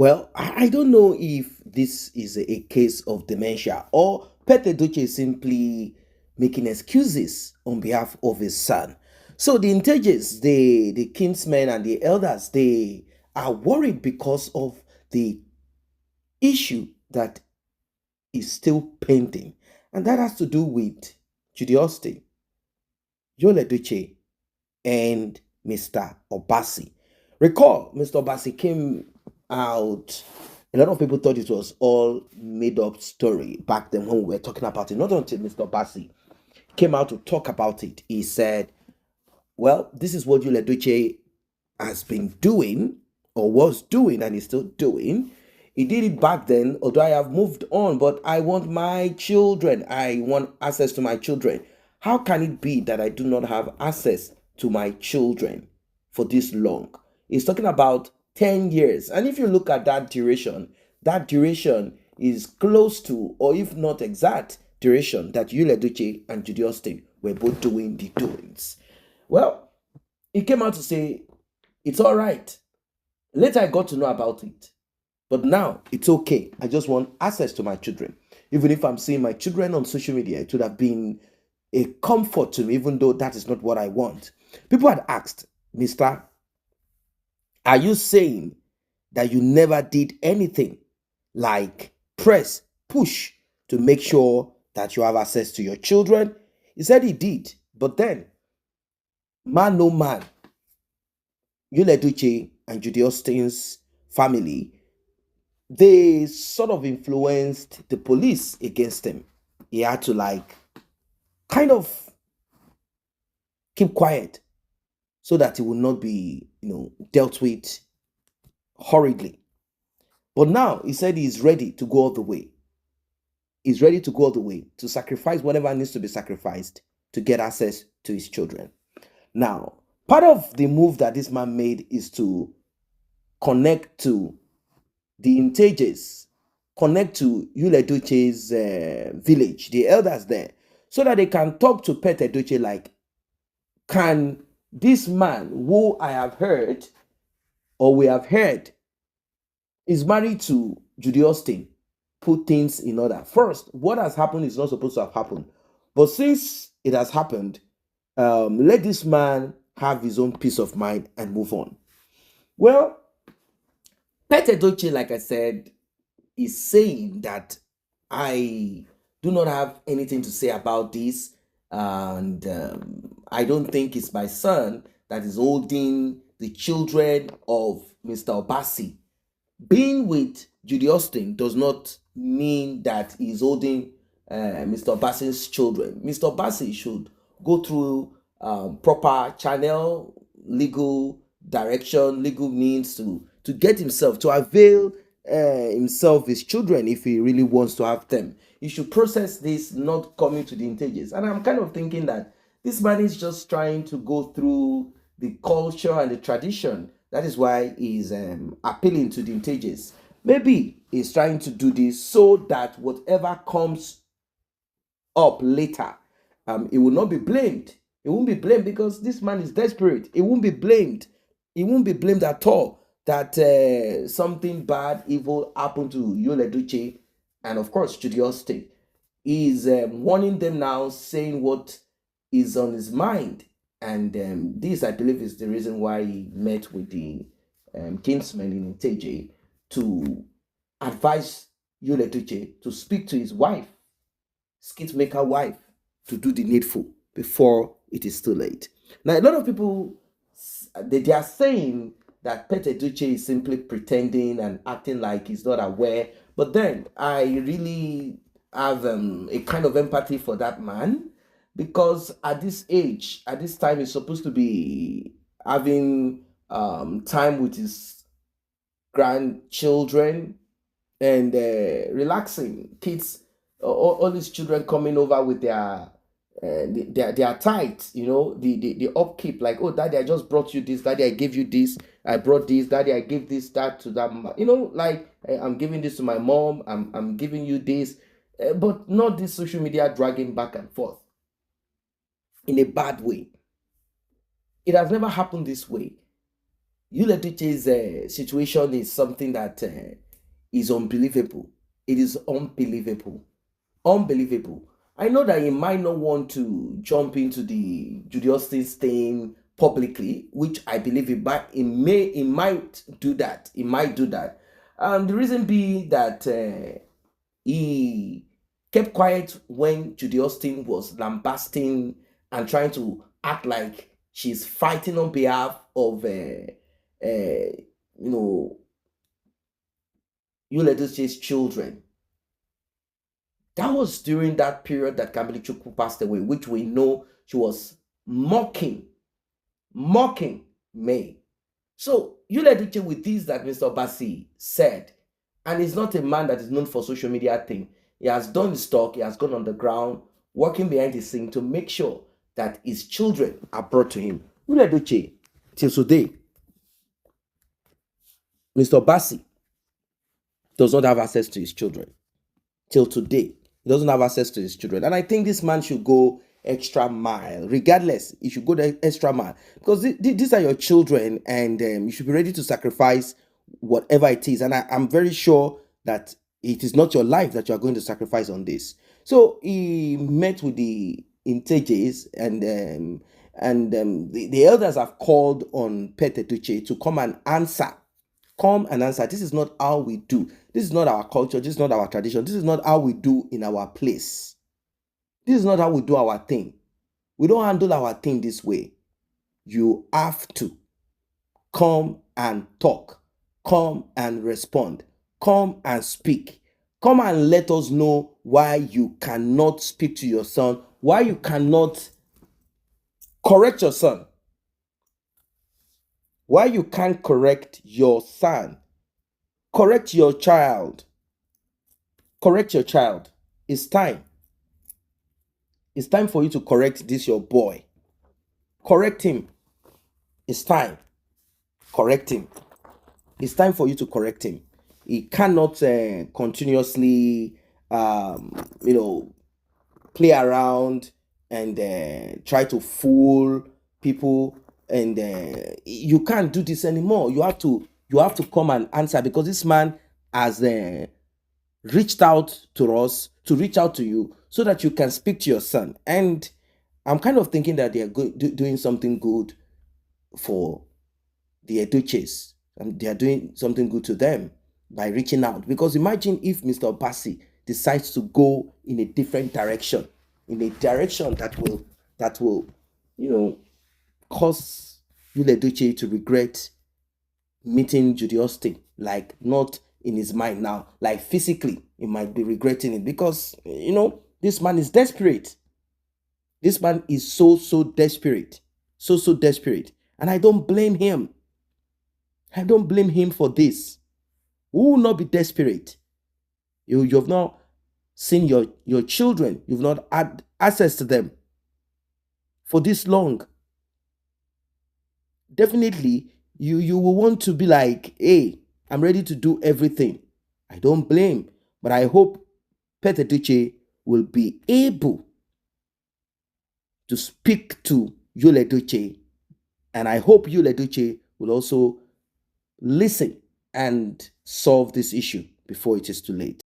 Well, I don't know if this is a case of dementia or Edochie is simply making excuses on behalf of his son. So the Ntejes, the kinsmen and the elders, they are worried because of the issue that is still pending. And that has to do with Judy Austin, Joel Edochie, and Mr. Obasi. Recall, Mr. Obasi came out. A lot of people thought it was all made up story back then when we were talking about it. Not until Mr. Obasi came out to talk about it. He said, well, this is what Yul Edochie has been doing or was doing and is still doing. He did it back then, although I have moved on, but I want my children. I want access to my children. How can it be that I do not have access to my children for this long? He's talking about 10 years. And if you look at that duration is close to, or if not exact, duration that Yul Edochie and Judy Austin were both doing the doings. Well, he came out to say, it's all right. Later, I got to know about it. But now, it's okay. I just want access to my children. Even if I'm seeing my children on social media, it would have been a comfort to me, even though that is not what I want. People had asked, Mister, are you saying that you never did anything like press, push to make sure that you have access to your children? He said he did. But then, man, no man, Yul Edochie and Judy Austin's family, they sort of influenced the police against him. He had to kind of keep quiet so that he would not be, dealt with horridly. But now he said he's ready to go all the way. He's ready to go all the way to sacrifice whatever needs to be sacrificed to get access to his children. Now, part of the move that this man made is to connect to the Ntejes, connect to Yul Edochie's village, the elders there, so that they can talk to Edochie like, can this man who I have heard or we have heard is married to Judy Austin put things in order? First, what has happened is not supposed to have happened. But since it has happened, let this man have his own peace of mind and move on. Well, Edochie, like I said, is saying that I do not have anything to say about this, and I don't think it's my son that is holding the children of Mr. Obasi. Being with Judy Austin does not mean that he's holding Mr. Obasi's children. Mr. Obasi should go through proper channel, legal direction, legal means to get himself, to avail himself his children if he really wants to have them. He should process this, not coming to the Ntejes. And I'm kind of thinking that this man is just trying to go through the culture and the tradition. That is why he's appealing to the Ntejes. Maybe he's trying to do this so that whatever comes up later, it will not be blamed. It won't be blamed because this man is desperate. It won't be blamed. It won't be blamed at all that something bad, evil happened to Yul Edochie and of course Judy Austin. He's warning them now, saying what is on his mind. And this, I believe, is the reason why he met with the kinsman in Nteje to advise Yul Edochie to speak to his wife, skitmaker wife, to do the needful before it is too late. Now, a lot of people, they are saying that Edochie is simply pretending and acting like he's not aware. But then I really have a kind of empathy for that man, because at this age, at this time, he's supposed to be having time with his grandchildren and relaxing. Kids, all these children coming over with their tithes, the upkeep, like, oh, daddy, I just brought you this, daddy, I gave you this, I brought this, daddy, I gave this, that to that, like, I'm giving this to my mom, I'm giving you this, but not this social media dragging back and forth in a bad way. It has never happened this way. Edochie's situation is something that is unbelievable. It is unbelievable. Unbelievable. I know that he might not want to jump into the Judy Austin's thing publicly, which I believe he might do that. He might do that. The reason being that he kept quiet when Judy Austin was lambasting and trying to act like she's fighting on behalf of you know, Edochie's children. That was during that period that Kamili Chukwu passed away, which we know she was mocking May. So Edochie, with this that Mr. Bassi said, and he's not a man that is known for social media thing. He has done his talk, he has gone on the ground, working behind the scene to make sure that his children are brought to him. Edochie, till today, Mr. Bassi does not have access to his children. Till today, he doesn't have access to his children. And I think this man should go extra mile. Regardless, he should go the extra mile. Because these are your children, and you should be ready to sacrifice whatever it is. And I'm very sure that it is not your life that you are going to sacrifice on this. So he met with the Ntejes, and the elders have called on Edochie to come and answer. Come and answer. This is not how we do. This is not our culture. This is not our tradition. This is not how we do in our place. This is not how we do our thing. We don't handle our thing this way. You have to come and talk. Come and respond. Come and speak. Come and let us know why you cannot speak to your son, why you cannot correct your son, why you can't correct your son. Correct your child. Correct your child. It's time. It's time for you to correct this your boy. Correct him. It's time. Correct him. It's time for you to correct him. He cannot continuously, play around and try to fool people. And you can't do this anymore. You have to come and answer, because this man has reached out to us to reach out to you so that you can speak to your son. And I'm kind of thinking that they are doing something good for the Edochies, and they are doing something good to them by reaching out. Because imagine if Mr. Bassi decides to go in a different direction, in a direction that will cause Edochie to regret meeting Judy Austin, like not in his mind now, like physically, he might be regretting it, because this man is desperate. This man is so desperate, so desperate, and I don't blame him. I don't blame him for this. Who will not be desperate? You have not seen your children. You've not had access to them for this long. Definitely, you will want to be like, hey, I'm ready to do everything. I don't blame, but I hope Edochie will be able to speak to Edochie, and I hope Edochie will also listen and solve this issue before it is too late.